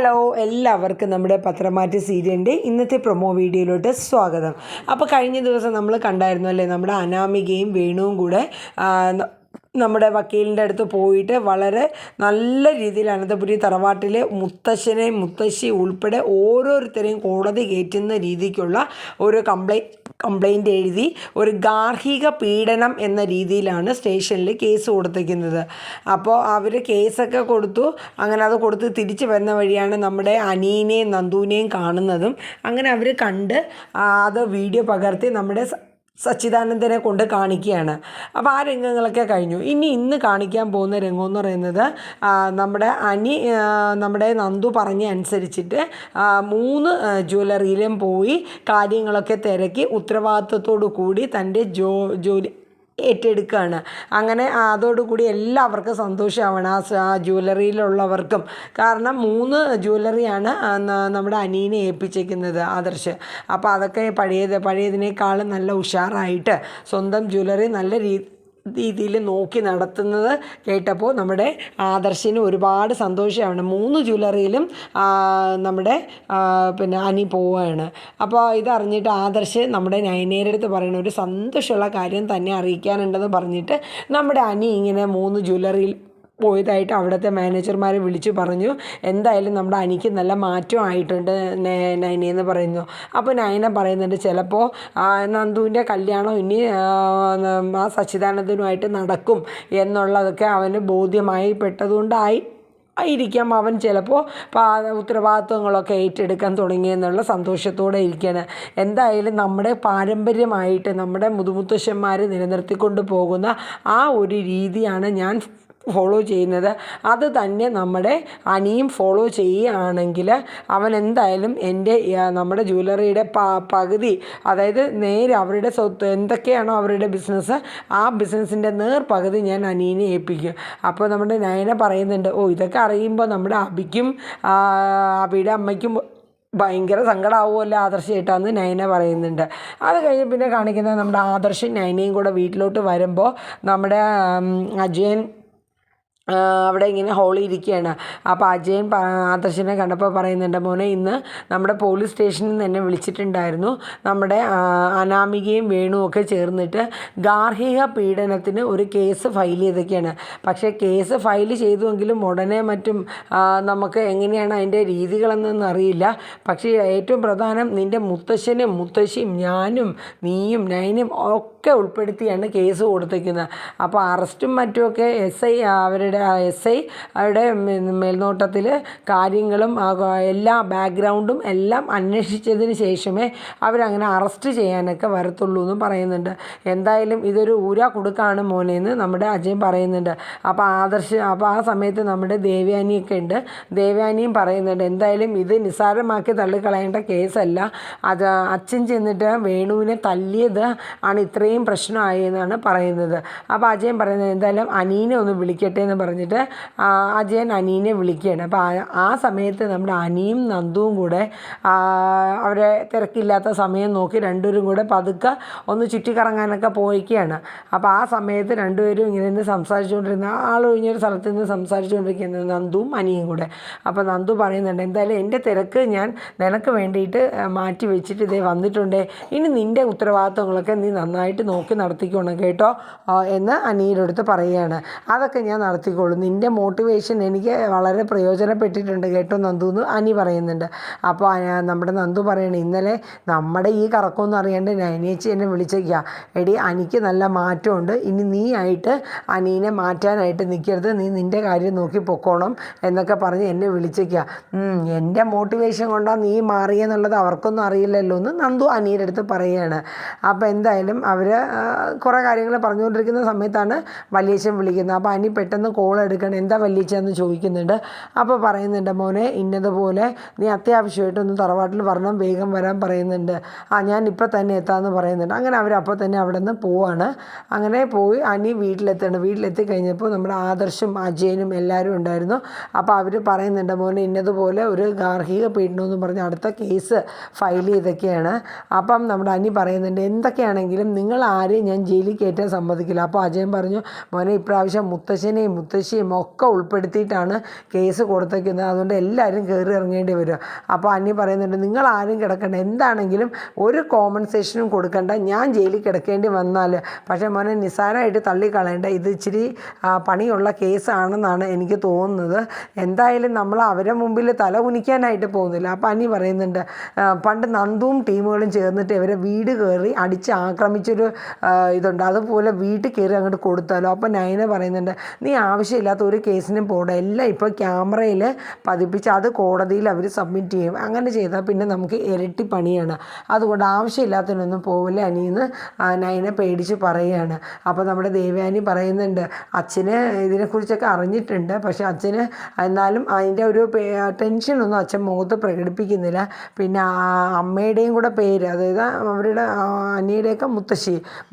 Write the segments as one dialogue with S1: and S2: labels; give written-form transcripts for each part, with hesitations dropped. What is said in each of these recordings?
S1: Hello, എല്ലാവർക്കും നമ്മുടെ പത്രമാറ്റ് സീരിയലിൻ്റെ ഇന്നത്തെ പ്രൊമോ വീഡിയോയിലോട്ട് സ്വാഗതം. അപ്പോൾ കഴിഞ്ഞ ദിവസം നമ്മൾ കണ്ടായിരുന്നു അല്ലേ, നമ്മുടെ അനാമികയും വേണുവും കൂടെ നമ്മുടെ വക്കീലിൻ്റെ അടുത്ത് പോയിട്ട് വളരെ നല്ല രീതിയിൽ അനന്തപുരി തറവാട്ടിലെ മുത്തശ്ശനെ മുത്തശ്ശി ഉൾപ്പെടെ ഓരോരുത്തരെയും കോടതി കയറ്റുന്ന രീതിക്കുള്ള ഒരു കംപ്ലൈൻറ്റ് എഴുതി ഒരു ഗാർഹിക പീഡനം എന്ന രീതിയിലാണ് സ്റ്റേഷനിൽ കേസ് കൊടുത്തിരിക്കുന്നത്. അപ്പോൾ അവർ കേസൊക്കെ കൊടുത്തു. അങ്ങനെ അത് കൊടുത്ത് തിരിച്ച് വരുന്ന വഴിയാണ് നമ്മുടെ അനീനെയും നന്ദുവിനെയും കാണുന്നതും. അങ്ങനെ അവർ കണ്ട് അത് വീഡിയോ പകർത്തി നമ്മുടെ സച്ചിദാനന്ദനെ കൊണ്ട് കാണിക്കുകയാണ്. അപ്പോൾ ആ രംഗങ്ങളൊക്കെ കഴിഞ്ഞു. ഇന്ന് കാണിക്കാൻ പോകുന്ന രംഗം എന്ന് പറയുന്നത് നമ്മുടെ നന്ദു പറഞ്ഞ അനുസരിച്ചിട്ട് 3 ജ്വല്ലറിയിലും പോയി കാര്യങ്ങളൊക്കെ തിരക്കി ഉത്തരവാദിത്വത്തോടു കൂടി തൻ്റെ ജോലി ഏറ്റെടുക്കുകയാണ്. അങ്ങനെ അതോടുകൂടി എല്ലാവർക്കും സന്തോഷമാവണം, ആ ജ്വല്ലറിയിലുള്ളവർക്കും. കാരണം 3 ജ്വല്ലറിയാണ് നമ്മുടെ അനീനെ ഏൽപ്പിച്ചേക്കുന്നത് ആദർശ്. അപ്പോൾ അതൊക്കെ പഴയതിനേക്കാളും നല്ല ഉഷാറായിട്ട് സ്വന്തം ജ്വല്ലറി നല്ല രീതിയിൽ നോക്കി നടത്തുന്നത് കേട്ടപ്പോൾ നമ്മുടെ ആദർശിന് ഒരുപാട് സന്തോഷമാണ്. 3 ജ്വല്ലറിയിലും നമ്മുടെ അനി പോവുകയാണ്. അപ്പോൾ ഇതറിഞ്ഞിട്ട് ആദർശ് നമ്മുടെ നയനയുടെ അടുത്ത് പറയുന്ന ഒരു സന്തോഷമുള്ള കാര്യം തന്നെ അറിയിക്കാനുണ്ടെന്ന് പറഞ്ഞിട്ട് നമ്മുടെ അനി ഇങ്ങനെ 3 ജ്വല്ലറിയിൽ പോയതായിട്ട് അവിടുത്തെ മാനേജർമാരെ വിളിച്ചു പറഞ്ഞു. എന്തായാലും നമ്മുടെ അനിക്ക് നല്ല മാറ്റമായിട്ടുണ്ട് നയനയെന്ന് പറയുന്നു. അപ്പോൾ നയന പറയുന്നുണ്ട് ചിലപ്പോൾ നന്ദുവിൻ്റെ കല്യാണം ഇനി ആ സച്ചിദാനന്ദനുമായിട്ട് നടക്കും എന്നുള്ളതൊക്കെ അവന് ബോധ്യമായി ആയിരിക്കാം അവൻ ചിലപ്പോൾ ഉത്തരവാദിത്വങ്ങളൊക്കെ ഏറ്റെടുക്കാൻ തുടങ്ങിയെന്നുള്ള സന്തോഷത്തോടെ ഇരിക്കുകയാണ്. എന്തായാലും നമ്മുടെ പാരമ്പര്യമായിട്ട് നമ്മുടെ മുതുമുത്തശ്ശന്മാർ നിലനിർത്തിക്കൊണ്ട് പോകുന്ന ആ ഒരു രീതിയാണ് ഞാൻ ഫോളോ ചെയ്യുന്നത്. അത് തന്നെ നമ്മുടെ അനിയും ഫോളോ ചെയ്യുകയാണെങ്കിൽ അവൻ എന്തായാലും നമ്മുടെ ജ്വല്ലറിയുടെ പകുതി, അതായത് നേരെ അവരുടെ സ്വത്ത് എന്തൊക്കെയാണോ അവരുടെ ബിസിനസ്, ആ ബിസിനസ്സിൻ്റെ പകുതി ഞാൻ അനീനെ ഏൽപ്പിക്കും. അപ്പോൾ നമ്മുടെ നയന പറയുന്നുണ്ട്, ഇതൊക്കെ അറിയുമ്പോൾ നമ്മുടെ അബിയുടെ അമ്മയ്ക്കും ഭയങ്കര സങ്കടമാവുമല്ലോ ആദർശമായിട്ടാന്ന് നയന പറയുന്നുണ്ട്. അത് കഴിഞ്ഞ് പിന്നെ കാണിക്കുന്നത് നമ്മുടെ ആദർശം നയനയും കൂടെ വീട്ടിലോട്ട് വരുമ്പോൾ നമ്മുടെ അജയൻ അവിടെ ഇങ്ങനെ ഹോളിൽ ഇരിക്കുകയാണ്. അപ്പോൾ അജയൻ ആദർശിനെ കണ്ടപ്പോൾ പറയുന്നുണ്ട്, മോനെ ഇന്ന് നമ്മുടെ പോലീസ് സ്റ്റേഷനിൽ നിന്ന് എന്നെ വിളിച്ചിട്ടുണ്ടായിരുന്നു. നമ്മുടെ അനാമികയും വേണുവൊക്കെ ചേർന്നിട്ട് ഗാർഹിക പീഡനത്തിന് ഒരു കേസ് ഫയൽ ചെയ്തൊക്കെയാണ്. പക്ഷേ കേസ് ഫയൽ ചെയ്തുവെങ്കിലും ഉടനെ മറ്റും നമുക്ക് എങ്ങനെയാണ് അതിൻ്റെ രീതികളെന്നൊന്നും അറിയില്ല. പക്ഷേ ഏറ്റവും പ്രധാനം നിൻ്റെ മുത്തശ്ശനും മുത്തശ്ശിയും ഞാനും നീയും നയനും ഒക്കെ ഉൾപ്പെടുത്തിയാണ് കേസ് കൊടുത്തിരിക്കുന്നത്. അപ്പോൾ അറസ്റ്റും മറ്റുമൊക്കെ അവരുടെ മേൽനോട്ടത്തിൽ കാര്യങ്ങളും എല്ലാ ബാക്ക്ഗ്രൗണ്ടും എല്ലാം അന്വേഷിച്ചതിന് ശേഷമേ അവരങ്ങനെ അറസ്റ്റ് ചെയ്യാനൊക്കെ വരത്തുള്ളൂ എന്നും പറയുന്നുണ്ട്. എന്തായാലും ഇതൊരു കൊടുക്കാണ് മോനെന്ന് നമ്മുടെ അജയൻ പറയുന്നുണ്ട്. അപ്പോൾ ആ സമയത്ത് നമ്മുടെ ദേവയാനിയൊക്കെ ഉണ്ട്. ദേവയാനിയും പറയുന്നുണ്ട്, എന്തായാലും ഇത് നിസ്സാരമാക്കി തള്ളിക്കളയേണ്ട കേസല്ല. അത് അച്ഛൻ ചെന്നിട്ട് വേണുവിനെ തല്ലിയത് ആണ് ഇത്രയും പ്രശ്നമായെന്നാണ് പറയുന്നത്. അപ്പോൾ അജയൻ പറയുന്നത്, എന്തായാലും അനീനെ ഒന്ന് വിളിക്കട്ടെ എന്ന് പറഞ്ഞിട്ട് അജയൻ അനീനെ വിളിക്കുകയാണ്. അപ്പോൾ ആ സമയത്ത് നമ്മുടെ അനിയും നന്ദുവും കൂടെ അവരെ തിരക്കില്ലാത്ത സമയം നോക്കി രണ്ടുപേരും കൂടെ പതുക്കെ ഒന്ന് ചുറ്റിക്കറങ്ങാനൊക്കെ പോയിക്കുകയാണ്. അപ്പോൾ ആ സമയത്ത് രണ്ടുപേരും ഇങ്ങനെ നിന്ന് സംസാരിച്ചുകൊണ്ടിരുന്ന ആളൊഴിഞ്ഞൊരു സ്ഥലത്ത് നിന്ന് സംസാരിച്ചുകൊണ്ടിരിക്കുന്നത് നന്ദുവും അനിയും കൂടെ. അപ്പോൾ നന്ദു പറയുന്നുണ്ട്, എന്തായാലും എൻ്റെ തിരക്ക് ഞാൻ നിനക്ക് വേണ്ടിയിട്ട് മാറ്റി വെച്ചിട്ട് ഇതേ വന്നിട്ടുണ്ട്. ഇനി നിൻ്റെ ഉത്തരവാദിത്വങ്ങളൊക്കെ നീ നന്നായിട്ട് നോക്കി നടത്തിക്കണം കേട്ടോ എന്ന് അനിയുടെ അടുത്ത് പറയുകയാണ്. അതൊക്കെ ഞാൻ നടത്തിക്കോളും, നിൻ്റെ മോട്ടിവേഷൻ എനിക്ക് വളരെ പ്രയോജനപ്പെട്ടിട്ടുണ്ട് കേട്ടോ നന്ദു എന്ന് അനി പറയുന്നുണ്ട്. അപ്പോൾ നമ്മുടെ നന്ദു പറയണേ, ഇന്നലെ നമ്മുടെ ഈ കറക്കമൊന്നും അറിയാണ്ട് നയനേച്ചി എന്നെ വിളിച്ചേക്കുക, എടി അനിക്ക് നല്ല മാറ്റമുണ്ട്, ഇനി നീ ആയിട്ട് അനീനെ മാറ്റാനായിട്ട് നിൽക്കരുത്, നീ നിൻ്റെ കാര്യം നോക്കി പൊക്കോണം എന്നൊക്കെ പറഞ്ഞ് എന്നെ വിളിച്ചേക്കുക. എൻ്റെ മോട്ടിവേഷൻ കൊണ്ടാണ് നീ മാറിയെന്നുള്ളത് അവർക്കൊന്നും അറിയില്ലല്ലോ എന്ന് നന്ദു അനിയുടെ അടുത്ത് പറയുകയാണ്. അപ്പോൾ എന്തായാലും അവർ കുറേ കാര്യങ്ങൾ പറഞ്ഞുകൊണ്ടിരിക്കുന്ന സമയത്താണ് വല്യച്ഛൻ വിളിക്കുന്നത്. അപ്പോൾ അനി പെട്ടെന്ന് കോൾ എടുക്കണം, എന്താ വല്യച്ഛന്ന് ചോദിക്കുന്നുണ്ട്. അപ്പോൾ പറയുന്നുണ്ട്, മോനെ ഇന്നതുപോലെ നീ അത്യാവശ്യമായിട്ടൊന്ന് തറവാട്ടിൽ വരണം, വേഗം വരാൻ പറയുന്നുണ്ട്. ഞാൻ ഇപ്പോൾ തന്നെ എത്താമെന്ന് പറയുന്നുണ്ട്. അങ്ങനെ അവരപ്പോൾ തന്നെ അവിടെ നിന്ന് പോവാണ്. അങ്ങനെ പോയി അനി വീട്ടിലെത്തി കഴിഞ്ഞപ്പോൾ നമ്മുടെ ആദർശും അജയനും എല്ലാവരും ഉണ്ടായിരുന്നു. അപ്പോൾ അവർ പറയുന്നുണ്ട്, മോനെ ഇന്നതുപോലെ ഒരു ഗാർഹിക പീഡനമെന്ന് പറഞ്ഞ് അടുത്ത കേസ് ഫയൽ ചെയ്തൊക്കെയാണ്. അപ്പം നമ്മുടെ അനി പറയുന്നുണ്ട്, എന്തൊക്കെയാണെങ്കിലും നിങ്ങൾ നിങ്ങൾ ആരെയും ഞാൻ ജയിലിൽ കയറ്റാൻ സമ്മതിക്കില്ല. അപ്പോൾ അജയൻ പറഞ്ഞു, മോനെ ഇപ്രാവശ്യം മുത്തശ്ശനെയും മുത്തശ്ശിയും ഒക്കെ ഉൾപ്പെടുത്തിയിട്ടാണ് കേസ് കൊടുത്തേക്കുന്നത്, അതുകൊണ്ട് എല്ലാവരും കയറി ഇറങ്ങേണ്ടി വരും. അപ്പോൾ അനി പറയുന്നുണ്ട്, നിങ്ങൾ ആരും കിടക്കണ്ട, എന്താണെങ്കിലും ഒരു കോമ്പൻസേഷനും കൊടുക്കണ്ട, ഞാൻ ജയിലിൽ കിടക്കേണ്ടി വന്നാൽ പക്ഷേ മോനെ നിസ്സാരമായിട്ട് തള്ളിക്കളയേണ്ട, ഇത് ഇച്ചിരി പണിയുള്ള കേസാണെന്നാണ് എനിക്ക് തോന്നുന്നത്. എന്തായാലും നമ്മൾ അവരെ മുമ്പിൽ തല കുനിക്കാനായിട്ട് പോകുന്നില്ല. അപ്പോൾ അനി പറയുന്നുണ്ട്, പണ്ട് നന്ദുവും ടീമുകളും ചേർന്നിട്ട് ഇവരെ വീട് കയറി അടിച്ച് ആക്രമിച്ചൊരു ഇതുണ്ട്, അതുപോലെ വീട്ടിൽ കയറി അങ്ങോട്ട് കൊടുത്താലോ. അപ്പോൾ നയന പറയുന്നുണ്ട്, നീ ആവശ്യമില്ലാത്ത ഒരു കേസിനും പോകണ്ട, എല്ലാം ഇപ്പോൾ ക്യാമറയിൽ പതിപ്പിച്ച് അത് കോടതിയിൽ അവർ സബ്മിറ്റ് ചെയ്യും, അങ്ങനെ ചെയ്താൽ പിന്നെ നമുക്ക് ഇരട്ടി പണിയാണ്, അതുകൊണ്ട് ആവശ്യമില്ലാത്തതിനൊന്നും പോവില്ല അനിയെന്ന് നയന പേടിച്ച് പറയുകയാണ്. അപ്പോൾ നമ്മുടെ ദേവയാനി പറയുന്നുണ്ട്, അച്ഛന് ഇതിനെക്കുറിച്ചൊക്കെ അറിഞ്ഞിട്ടുണ്ട്, പക്ഷേ അച്ഛന് എന്നാലും അതിൻ്റെ ഒരു ടെൻഷനൊന്നും അച്ഛൻ മുഖത്ത് പ്രകടിപ്പിക്കുന്നില്ല. പിന്നെ അമ്മയുടെയും കൂടെ പേര്, അതായത് അവരുടെ അനിയുടെയൊക്കെ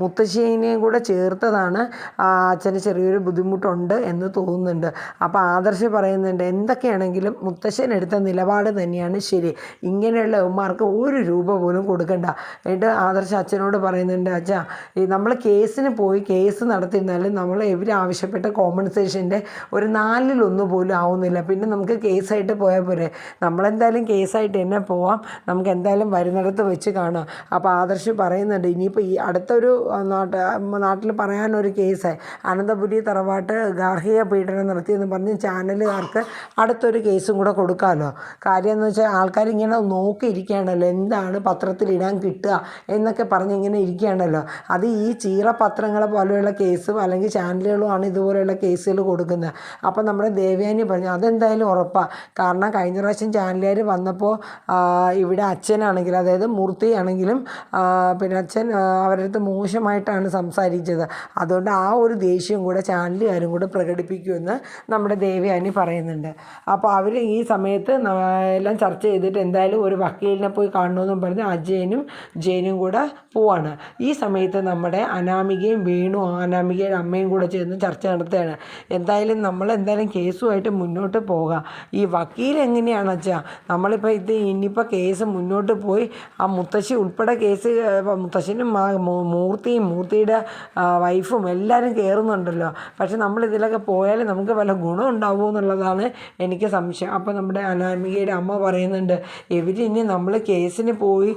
S1: മുത്തശ്ശീനെയും കൂടെ ചേർത്തതാണ് അച്ഛന് ചെറിയൊരു ബുദ്ധിമുട്ടുണ്ട് എന്ന് തോന്നുന്നുണ്ട്. അപ്പോൾ ആദർശ് പറയുന്നുണ്ട്, എന്തൊക്കെയാണെങ്കിലും മുത്തശ്ശൻ എടുത്ത നിലപാട് തന്നെയാണ് ശരി, ഇങ്ങനെയുള്ള ഉമ്മാർക്ക് ഒരു രൂപ പോലും കൊടുക്കണ്ട. എന്നിട്ട് ആദർശ് അച്ഛനോട് പറയുന്നുണ്ട്, അച്ഛാ ഈ നമ്മൾ കേസിന് പോയി കേസ് നടത്തിയിരുന്നാലും നമ്മൾ ആവശ്യപ്പെട്ട കോമ്പൻസേഷൻ്റെ ഒരു 4/1 പോലും ആവുന്നില്ല, പിന്നെ നമുക്ക് കേസായിട്ട് പോയാൽ പോരെ, നമ്മളെന്തായാലും കേസായിട്ട് തന്നെ പോവാം, നമുക്ക് എന്തായാലും വരുന്നിടത്ത് വെച്ച് കാണാം. അപ്പോൾ ആദർശ് പറയുന്നുണ്ട്, ഇനിയിപ്പോൾ ഈ അടുത്തൊരു നാട്ടിൽ പറയാനൊരു കേസായി, അനന്തപുരി തറവാട്ട് ഗാർഹിക പീഡനം നടത്തിയെന്ന് പറഞ്ഞ് ചാനലുകാർക്ക് അടുത്തൊരു കേസും കൂടെ കൊടുക്കാമല്ലോ. കാര്യം എന്ന് വെച്ചാൽ ആൾക്കാരിങ്ങനെ നോക്കിയിരിക്കുകയാണല്ലോ, എന്താണ് പത്രത്തിലിടാൻ കിട്ടുക എന്നൊക്കെ പറഞ്ഞ് ഇങ്ങനെ ഇരിക്കുകയാണല്ലോ. അത് ഈ ചീറ പത്രങ്ങളെ പോലെയുള്ള കേസും അല്ലെങ്കിൽ ചാനലുകളുമാണ് ഇതുപോലെയുള്ള കേസുകൾ കൊടുക്കുന്നത്. അപ്പോൾ നമ്മുടെ ദേവയാനി പറഞ്ഞു, അതെന്തായാലും ഉറപ്പാണ്, കാരണം കഴിഞ്ഞ പ്രാവശ്യം ചാനലുകാർ വന്നപ്പോൾ ഇവിടെ അച്ഛനാണെങ്കിലും, അതായത് മൂർത്തി ആണെങ്കിലും പിന്നെ അച്ഛൻ അവരുടെ അടുത്ത് മോശമായിട്ടാണ് സംസാരിച്ചത്, അതുകൊണ്ട് ആ ഒരു ദേഷ്യം കൂടെ ചാനലുകാരും കൂടെ പ്രകടിപ്പിക്കുമെന്ന് നമ്മുടെ ദേവയാനി പറയുന്നുണ്ട്. അപ്പോൾ അവർ ഈ സമയത്ത് എല്ലാം ചർച്ച ചെയ്തിട്ട് എന്തായാലും ഒരു വക്കീലിനെ പോയി കാണണമെന്നും പറഞ്ഞ് അജയനും ജയനും കൂടെ പോവാണ്. ഈ സമയത്ത് നമ്മുടെ അനാമികയും വേണു അനാമികയുടെ അമ്മയും കൂടെ ചേർന്ന് ചർച്ച നടത്തുകയാണ്. എന്തായാലും നമ്മൾ കേസുമായിട്ട് മുന്നോട്ട് പോകാം. ഈ വക്കീൽ എങ്ങനെയാണെന്ന് വെച്ചാൽ നമ്മളിപ്പോൾ ഇനിയിപ്പോൾ കേസ് മുന്നോട്ട് പോയി ആ മുത്തശ്ശി ഉൾപ്പെടെ കേസ്, മുത്തശ്ശനും മൂർത്തിയുടെ വൈഫും എല്ലാവരും കയറുന്നുണ്ടല്ലോ, പക്ഷെ നമ്മളിതിലൊക്കെ പോയാൽ നമുക്ക് വല്ല ഗുണം ഉണ്ടാവുമോ എന്നുള്ളതാണ് എനിക്ക് സംശയം. അപ്പോൾ നമ്മുടെ അനാമികയുടെ അമ്മ പറയുന്നുണ്ട്, ഇനി നമ്മൾ കേസിന് പോയി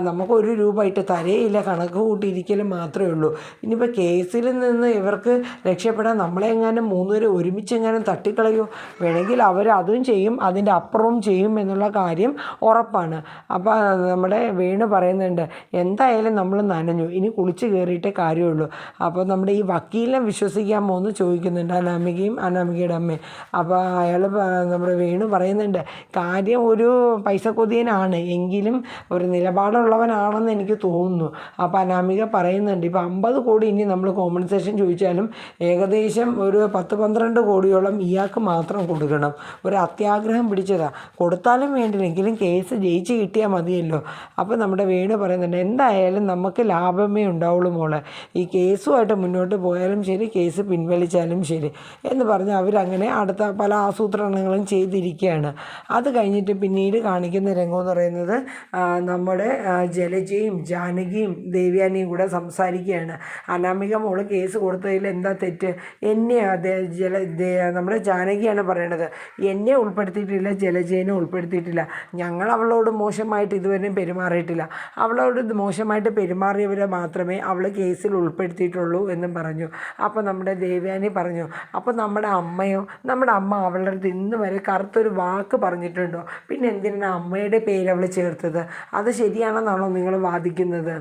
S1: നമുക്ക് 1 രൂപ ഇട്ട് തരയില്ല, കണക്ക് കൂട്ടിയിരിക്കലും മാത്രമേ ഉള്ളൂ. ഇനിയിപ്പോൾ കേസിൽ നിന്ന് ഇവർക്ക് രക്ഷപ്പെടാൻ നമ്മളെങ്ങാനും 3 പേര് ഒരുമിച്ചെങ്ങാനും തട്ടിക്കളയോ, വേണമെങ്കിൽ അവർ അതും ചെയ്യും, അതിൻ്റെ അപ്പുറവും ചെയ്യും എന്നുള്ള കാര്യം ഉറപ്പാണ്. അപ്പോൾ നമ്മുടെ വേണു പറയുന്നുണ്ട്, എന്തായാലും നമ്മൾ നനഞ്ഞു, ഇനി കുളിച്ച് കയറിയിട്ടേ കാര്യമുള്ളൂ. അപ്പോൾ നമ്മുടെ ഈ വക്കീലിനെ വിശ്വസിക്കാമോ എന്ന് ചോദിക്കുന്നുണ്ട് അനാമികയുടെ അമ്മയും. അപ്പോൾ അയാൾ നമ്മുടെ വേണു പറയുന്നുണ്ട്, കാര്യം ഒരു പൈസ കൊതിയനാണ്, എങ്കിലും ഒരു നിലപാടുള്ളവനാണെന്ന് എനിക്ക് തോന്നുന്നു. അപ്പോൾ അനാമിക പറയുന്നുണ്ട്, ഇപ്പോൾ 50 കോടി ഇനി നമ്മൾ കോമ്പൻസേഷൻ ചോദിച്ചാലും ഏകദേശം ഒരു 10-12 കോടിയോളം ഇയാൾക്ക് മാത്രം കൊടുക്കണം. ഒരു അത്യാഗ്രഹം പിടിച്ചതാണ്, കൊടുത്താലും വേണ്ടില്ലെങ്കിലും കേസ് ജയിച്ച് കിട്ടിയാൽ മതിയല്ലോ. അപ്പോൾ നമ്മുടെ വേണു പറയുന്നുണ്ട്, എന്തായാലും നമുക്ക് ലാഭമേ ഉണ്ടാവുള്ളൂ മോളെ, ഈ കേസുമായിട്ട് മുന്നോട്ട് പോയാലും ശരി കേസ് പിൻവലിച്ചാലും ശരി എന്ന് പറഞ്ഞ് അവരങ്ങനെ അടുത്ത പല ആസൂത്രണങ്ങളും ചെയ്തിരിക്കുകയാണ്. അത് കഴിഞ്ഞിട്ട് പിന്നീട് കാണിക്കുന്ന രംഗം എന്ന് പറയുന്നത് നമ്മുടെ ജലജയും ജാനകിയും ദേവയാനിയും കൂടെ സംസാരിക്കുകയാണ്. അനാമിക മോള് കേസ് കൊടുത്തതിൽ എന്താ തെറ്റ്, എന്നെ നമ്മുടെ ജാനകിയാണ് പറയണത്, എന്നെ ഉൾപ്പെടുത്തിയിട്ടില്ല, ജലജേനെ ഉൾപ്പെടുത്തിയിട്ടില്ല, ഞങ്ങൾ അവളോട് മോശമായിട്ട് ഇതുവരെയും പെരുമാറിയിട്ടില്ല, അവളോട് മോശമായിട്ട് പെരുമാറിയവരെ മാത്രമേ അവൾ കേസിൽ ഉൾപ്പെടുത്തിയിട്ടുള്ളൂ എന്നും പറഞ്ഞു. അപ്പോൾ നമ്മുടെ ദേവയാനി പറഞ്ഞു, അപ്പോൾ നമ്മുടെ അമ്മയോ, നമ്മുടെ അമ്മ അവളുടെ അടുത്ത് ഇന്ന് വരെ കറുത്തൊരു വാക്ക് പറഞ്ഞിട്ടുണ്ടോ, പിന്നെ എന്തിനാണ് അമ്മയുടെ പേര് അവൾ ചേർത്തത്, അത് ശരിയാണെന്നാണോ നിങ്ങൾ വാദിക്കുന്നത്?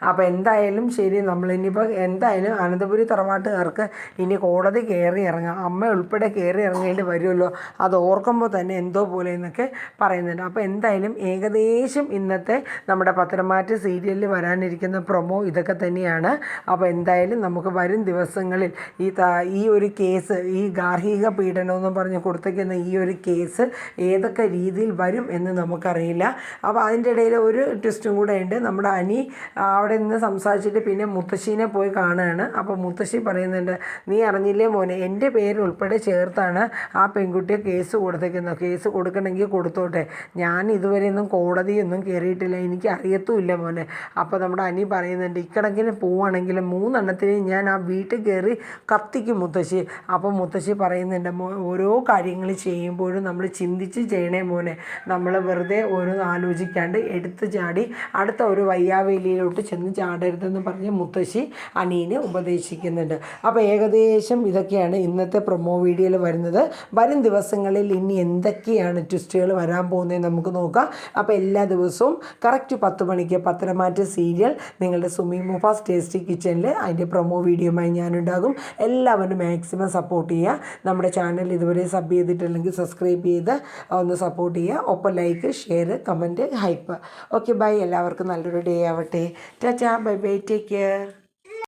S1: അപ്പോൾ എന്തായാലും ശരി, നമ്മളിനിയിപ്പോൾ എന്തായാലും അനന്തപുരി തറവാട്ടുകാർക്ക് ഇനി കോടതി കയറി ഇറങ്ങാം, അമ്മ ഉൾപ്പെടെ കയറി ഇറങ്ങേണ്ടി വരുമല്ലോ, അത് ഓർക്കുമ്പോൾ തന്നെ എന്തോ പോലെ എന്നൊക്കെ പറയുന്നുണ്ട്. അപ്പോൾ എന്തായാലും ഏകദേശം ഇന്നത്തെ നമ്മുടെ പത്തനംമാറ്റ് സീരിയലിൽ വരാനിരിക്കുന്ന പ്രൊമോ ഇതൊക്കെ തന്നെയാണ്. അപ്പോൾ എന്തായാലും നമുക്ക് വരും ദിവസങ്ങളിൽ ഈ ഒരു കേസ്, ഈ ഗാർഹിക പീഡനമെന്ന് പറഞ്ഞ് കൊടുത്തേക്കുന്ന ഈ ഒരു കേസ് ഏതൊക്കെ രീതിയിൽ വരും എന്ന് നമുക്കറിയില്ല. അപ്പോൾ അതിൻ്റെ ഇടയിൽ ഒരു ട്വിസ്റ്റും കൂടെ ഉണ്ട്, നമ്മുടെ അനി അവിടെ നിന്ന് സംസാരിച്ചിട്ട് പിന്നെ മുത്തശ്ശീനെ പോയി കാണുകയാണ്. അപ്പോൾ മുത്തശ്ശി പറയുന്നുണ്ട്, നീ അറിഞ്ഞില്ലേ മോനെ, എൻ്റെ പേര് ഉൾപ്പെടെ ചേർത്താണ് ആ പെൺകുട്ടിയെ കേസ് കൊടുത്തേക്കുന്നത്. കേസ് കൊടുക്കണമെങ്കിൽ കൊടുത്തോട്ടെ, ഞാൻ ഇതുവരെയൊന്നും കോടതിയൊന്നും കയറിയിട്ടില്ല, എനിക്ക് അറിയത്തുമില്ല മോനെ. അപ്പോൾ നമ്മുടെ അനി പറയുന്നുണ്ട്, ഇക്കണക്കിന് പോവുകയാണെങ്കിൽ 3 എണ്ണത്തിനെയും ഞാൻ ആ വീട്ടിൽ കയറി കത്തിക്കും മുത്തശ്ശി. അപ്പോൾ മുത്തശ്ശി പറയുന്നുണ്ട്, ഓരോ കാര്യങ്ങൾ ചെയ്യുമ്പോഴും നമ്മൾ ചിന്തിച്ച് ചെയ്യണേ മോനെ, നമ്മൾ വെറുതെ ഓരോന്ന് ആലോചിക്കാണ്ട് എടുത്ത് ചാടി അടുത്ത ഒരു വയ്യാവേലിയിലോട്ട് ചെന്ന് ചാടരുതെന്ന് പറഞ്ഞ് മുത്തശ്ശി അനീനെ ഉപദേശിക്കുന്നുണ്ട്. അപ്പോൾ ഏകദേശം ഇതൊക്കെയാണ് ഇന്നത്തെ പ്രൊമോ വീഡിയോയിൽ വരുന്നത്. വരും ദിവസങ്ങളിൽ ഇനി എന്തൊക്കെയാണ് ട്വിസ്റ്റുകൾ വരാൻ പോകുന്നത് നമുക്ക് നോക്കാം. അപ്പോൾ എല്ലാ ദിവസവും കറക്റ്റ് 10 മണിക്ക് പത്തരമാറ്റ് സീരിയൽ നിങ്ങളുടെ സുമി മുഫാസ് ടേസ്റ്റി കിച്ചണിൽ അതിൻ്റെ പ്രൊമോ വീഡിയോയുമായി ഞാനുണ്ടാകും. എല്ലാവരും മാക്സിമം സപ്പോർട്ട് ചെയ്യുക. നമ്മുടെ ചാനൽ ഇതുവരെ സബ് ചെയ്തിട്ടില്ലെങ്കിൽ സബ്സ്ക്രൈബ് ചെയ്ത് ഒന്ന് സപ്പോർട്ട് ചെയ്യുക. ഒപ്പം like, share, comment, hype. Okay, bye. എല്ലാവർക്കും നല്ലൊരു ഡേ ആവട്ടെ. Ta-ta, bye bye, take care.